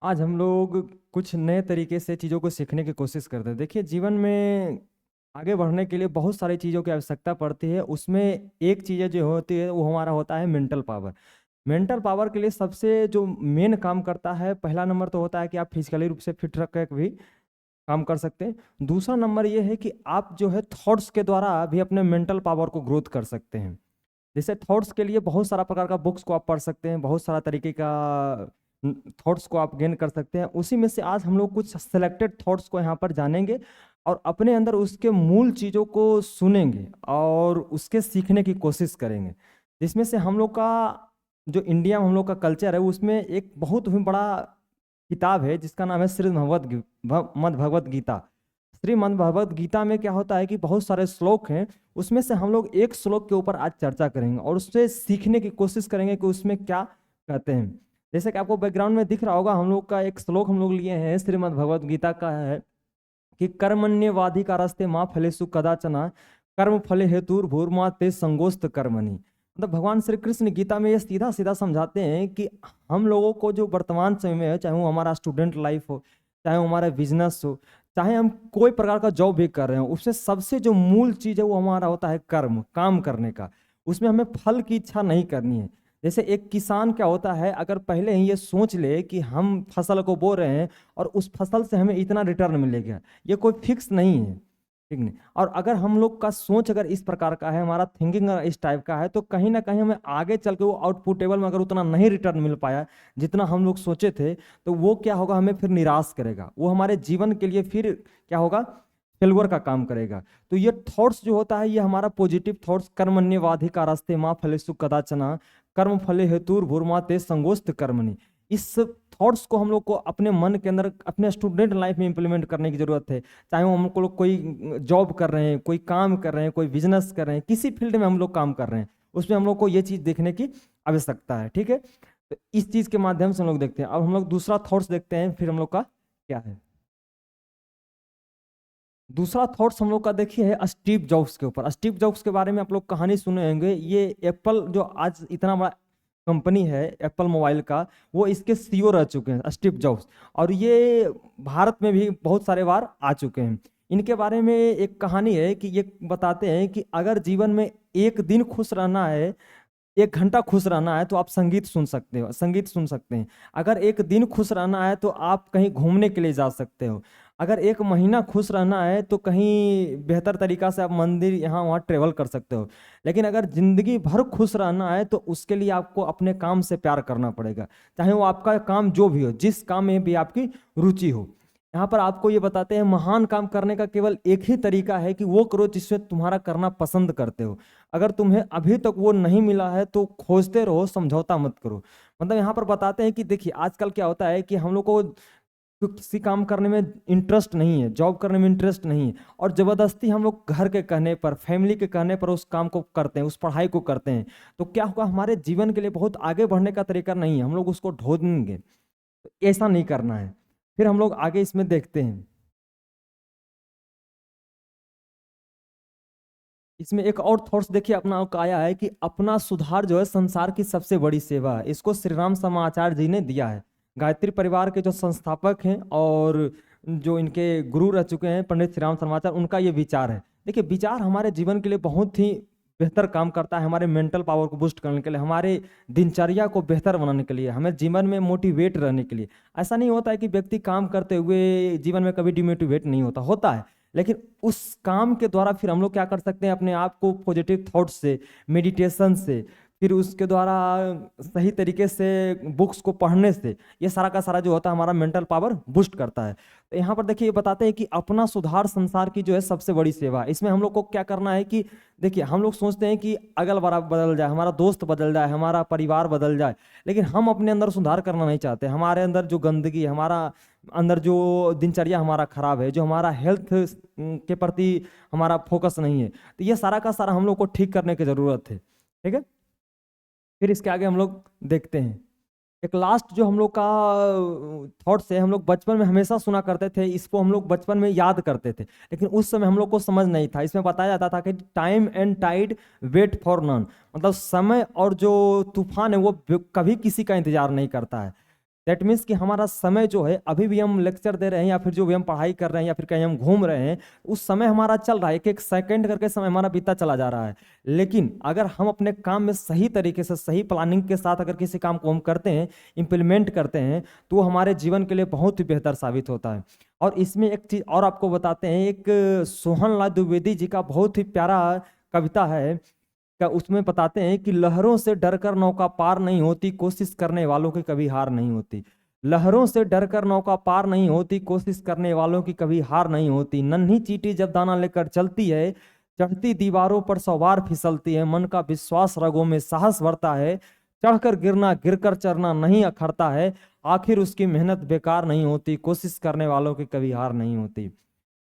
आज हम लोग कुछ नए तरीके से चीज़ों को सीखने की कोशिश करते हैं। देखिए, जीवन में आगे बढ़ने के लिए बहुत सारी चीज़ों की आवश्यकता पड़ती है। उसमें एक चीज़ें जो होती है वो हमारा होता है मेंटल पावर। मेंटल पावर के लिए सबसे जो मेन काम करता है, पहला नंबर तो होता है कि आप फिजिकली रूप से फिट रख कर भी काम कर सकते हैं। दूसरा नंबर ये है कि आप जो है थॉट्स के द्वारा भी अपने मेंटल पावर को ग्रोथ कर सकते हैं। जैसे थॉट्स के लिए बहुत सारा प्रकार का बुक्स को आप पढ़ सकते हैं, बहुत सारा तरीके का थॉट्स को आप गेन कर सकते हैं। उसी में से आज हम लोग कुछ सिलेक्टेड थॉट्स को यहाँ पर जानेंगे और अपने अंदर उसके मूल चीज़ों को सुनेंगे और उसके सीखने की कोशिश करेंगे। जिसमें से हम लोग का जो इंडिया में हम लोग का कल्चर है उसमें एक बहुत ही बड़ा किताब है जिसका नाम है श्रीमद् भगवत गीता। श्रीमद् भगवत गीता में क्या होता है कि बहुत सारे श्लोक हैं। उसमें से हम लोग एक श्लोक के ऊपर आज चर्चा करेंगे और उससे सीखने की कोशिश करेंगे कि उसमें क्या कहते हैं। जैसे कि आपको बैकग्राउंड में दिख रहा होगा, हम लोग का एक श्लोक हम लोग लिए हैं, श्रीमद् भगवत गीता का है कि कर्मण्येवाधिकारस्ते माँ फलेषु कदाचन कर्म फले हेतुर्भुर्मा ते संगोस्त कर्मणि। मतलब भगवान श्री कृष्ण गीता में ये सीधा सीधा समझाते हैं कि हम लोगों को जो वर्तमान समय में है, चाहे वो हमारा स्टूडेंट लाइफ हो, चाहे वो हमारा बिजनेस हो, चाहे हम कोई प्रकार का जॉब भी कर रहे हो, उससे सबसे जो मूल चीज है वो हमारा होता है कर्म, काम करने का। उसमें हमें फल की इच्छा नहीं करनी है। जैसे एक किसान क्या होता है, अगर पहले ही ये सोच ले कि हम फसल को बो रहे हैं और उस फसल से हमें इतना रिटर्न मिलेगा, ये कोई फिक्स नहीं है, ठीक नहीं। और अगर हम लोग का सोच अगर इस प्रकार का है, हमारा थिंकिंग अगर इस टाइप का है, तो कहीं ना कहीं हमें आगे चल के वो आउटपुटेबल में अगर उतना नहीं रिटर्न मिल पाया जितना हम लोग सोचे थे, तो वो क्या होगा, हमें फिर निराश करेगा, वो हमारे जीवन के लिए फिर क्या होगा, फेल्युअर का काम करेगा। तो ये थॉट्स जो होता है ये हमारा पॉजिटिव थॉट्स, कर्मण्येवाधिकारस्ते माँ फलेषु कदाचन कर्म फले हेतुर्भुर्मा ते संगोस्त कर्मणि। इस थॉट्स को हम लोग को अपने मन के अंदर अपने स्टूडेंट लाइफ में इंप्लीमेंट करने की जरूरत है। चाहे वो हम लोग कोई जॉब कर रहे हैं, कोई काम कर रहे हैं, कोई बिजनेस कर रहे हैं, किसी फील्ड में हम लोग काम कर रहे हैं, उसमें हम लोग को ये चीज देखने की आवश्यकता है। ठीक है, तो इस चीज के माध्यम से हम लोग देखते हैं। अब हम लोग दूसरा थॉट्स देखते हैं, फिर हम लोग का क्या है। दूसरा थॉट्स हम लोग का देखिए है स्टीव जॉब्स के ऊपर। स्टीव जॉब्स के बारे में आप लोग कहानी सुने होंगे। ये एप्पल जो आज इतना बड़ा कंपनी है एप्पल मोबाइल का, वो इसके सीईओ रह चुके हैं स्टीव जॉब्स। और ये भारत में भी बहुत सारे बार आ चुके हैं। इनके बारे में एक कहानी है कि ये बताते हैं कि अगर जीवन में एक दिन खुश रहना है, 1 घंटा खुश रहना है, तो आप संगीत सुन सकते हो, संगीत सुन सकते हैं। अगर एक दिन खुश रहना है तो आप कहीं घूमने के लिए जा सकते हो। अगर 1 महीना खुश रहना है तो कहीं बेहतर तरीका से आप मंदिर यहाँ वहाँ ट्रेवल कर सकते हो। लेकिन अगर जिंदगी भर खुश रहना है तो उसके लिए आपको अपने काम से प्यार करना पड़ेगा, चाहे वो आपका काम जो भी हो, जिस काम में भी आपकी रुचि हो। यहाँ पर आपको ये बताते हैं महान काम करने का केवल एक ही तरीका है कि वो करो जिसमें तुम्हारा करना पसंद करते हो। अगर तुम्हें अभी तक वो नहीं मिला है तो खोजते रहो, समझौता मत करो। मतलब यहाँ पर बताते हैं कि देखिए आजकल क्या होता है कि हम लोग को किसी काम करने में इंटरेस्ट नहीं है, जॉब करने में इंटरेस्ट नहीं है, और जबरदस्ती हम लोग घर के कहने पर, फैमिली के कहने पर उस काम को करते हैं, उस पढ़ाई को करते हैं। तो क्या होगा, हमारे जीवन के लिए बहुत आगे बढ़ने का तरीका नहीं है, हम लोग उसको ढूंढेंगे। तो ऐसा नहीं करना है। फिर हम लोग आगे इसमें देखते हैं। इसमें एक और थॉट्स देखिए अपना का आया है कि अपना सुधार जो है संसार की सबसे बड़ी सेवा है। इसको श्री राम समाचार्य जी ने दिया है। गायत्री परिवार के जो संस्थापक हैं और जो इनके गुरु रह चुके हैं पंडित श्री राम समाचार्य, उनका ये विचार है। देखिए विचार हमारे जीवन के लिए बहुत ही बेहतर काम करता है, हमारे मेंटल पावर को बूस्ट करने के लिए, हमारे दिनचर्या को बेहतर बनाने के लिए, हमें जीवन में मोटिवेट रहने के लिए। ऐसा नहीं होता है कि व्यक्ति काम करते हुए जीवन में कभी डिमोटिवेट नहीं होता, होता है। लेकिन उस काम के द्वारा फिर हम लोग क्या कर सकते हैं, अपने आप को पॉजिटिव थॉट से, मेडिटेशन से, फिर उसके द्वारा सही तरीके से बुक्स को पढ़ने से, ये सारा का सारा जो होता है हमारा मेंटल पावर बूस्ट करता है। तो यहाँ पर देखिए ये बताते हैं कि अपना सुधार संसार की जो है सबसे बड़ी सेवा है। इसमें हम लोग को क्या करना है कि देखिए हम लोग सोचते हैं कि अगल बगल बदल जाए, हमारा दोस्त बदल जाए, हमारा परिवार बदल जाए, लेकिन हम अपने अंदर सुधार करना नहीं चाहते। हमारे अंदर जो गंदगी, हमारा अंदर जो दिनचर्या हमारा खराब है, जो हमारा हेल्थ के प्रति हमारा फोकस नहीं है, तो ये सारा का सारा हम लोग को ठीक करने की जरूरत है। ठीक है, फिर इसके आगे हम लोग देखते हैं। एक लास्ट जो हम लोग का थॉट्स है, हम लोग बचपन में हमेशा सुना करते थे, इसको हम लोग बचपन में याद करते थे, लेकिन उस समय हम लोग को समझ नहीं था। इसमें बताया जाता था कि time and tide wait for none. मतलब समय और जो तूफान है वो कभी किसी का इंतजार नहीं करता है। दैट मीन्स कि हमारा समय जो है, अभी भी हम लेक्चर दे रहे हैं या फिर जो भी हम पढ़ाई कर रहे हैं या फिर कहीं हम घूम रहे हैं, उस समय हमारा चल रहा है, एक एक सेकंड करके समय हमारा बीता चला जा रहा है। लेकिन अगर हम अपने काम में सही तरीके से, सही प्लानिंग के साथ अगर किसी काम को हम करते हैं, इम्प्लीमेंट करते हैं, तो वो हमारे जीवन के लिए बहुत ही बेहतर साबित होता है। और इसमें एक चीज और आपको बताते हैं, एक सोहनलाल द्विवेदी जी का बहुत ही प्यारा कविता है, उसमें बताते हैं कि लहरों से डरकर नौका पार नहीं होती, कोशिश करने वालों की कभी हार नहीं होती। लहरों से डरकर नौका पार नहीं होती, कोशिश करने वालों की कभी हार नहीं होती। नन्ही चींटी जब दाना लेकर चलती है, चढ़ती दीवारों पर 100 बार फिसलती है। मन का विश्वास रगों में साहस भरता है, चढ़कर गिरना गिरकर चढ़ना नहीं अखरता है। आखिर उसकी मेहनत बेकार नहीं होती, कोशिश करने वालों की कभी हार नहीं होती।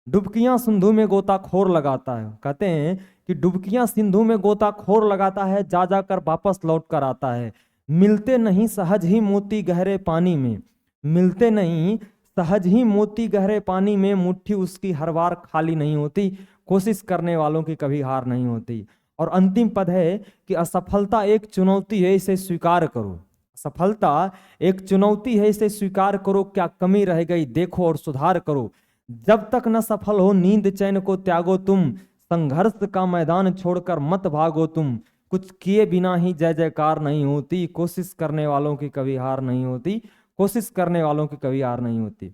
डुबकियां सिंधु में गोताखोर लगाता है, कहते हैं कि डुबकियां सिंधु में गोताखोर लगाता है, जा जाकर वापस लौट कर आता है। मिलते नहीं सहज ही मोती गहरे पानी में, मिलते नहीं सहज ही मोती गहरे पानी में, मुट्ठी उसकी हर बार खाली नहीं होती, कोशिश करने वालों की कभी हार नहीं होती। और अंतिम पद है कि असफलता एक चुनौती है, इसे स्वीकार करो। सफलता एक चुनौती है, इसे स्वीकार करो, क्या कमी रह गई देखो और सुधार करो। जब तक न सफल हो नींद चैन को त्यागो तुम, संघर्ष का मैदान छोड़कर मत भागो तुम। कुछ किए बिना ही जय जयकार नहीं होती, कोशिश करने वालों की कभी हार नहीं होती, कोशिश करने वालों की कभी हार नहीं होती।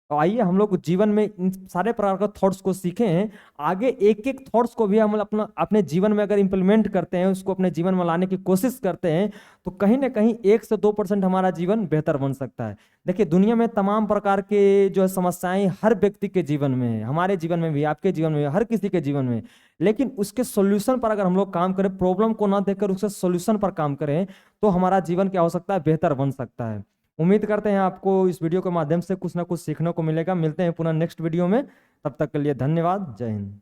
तो आइए हम लोग जीवन में इन सारे प्रकार के थॉट्स को सीखे हैं। आगे एक एक थॉट्स को भी हम अपना अपने जीवन में अगर इंप्लीमेंट करते हैं, उसको अपने जीवन में लाने की कोशिश करते हैं, तो कहीं ना कहीं 1 से 2% हमारा जीवन बेहतर बन सकता है। देखिए दुनिया में तमाम प्रकार के जो है समस्याएं हर व्यक्ति के जीवन में है, हमारे जीवन में भी, आपके जीवन में भी, हर किसी के जीवन में। लेकिन उसके सोल्यूशन पर अगर हम लोग काम करें, प्रॉब्लम को ना देखकर उसके सोल्यूशन पर काम करें, तो हमारा जीवन क्या हो सकता है, बेहतर बन सकता है। उम्मीद करते हैं आपको इस वीडियो के माध्यम से कुछ ना कुछ सीखने को मिलेगा। मिलते हैं पुनः नेक्स्ट वीडियो में, तब तक के लिए धन्यवाद। जय हिंद।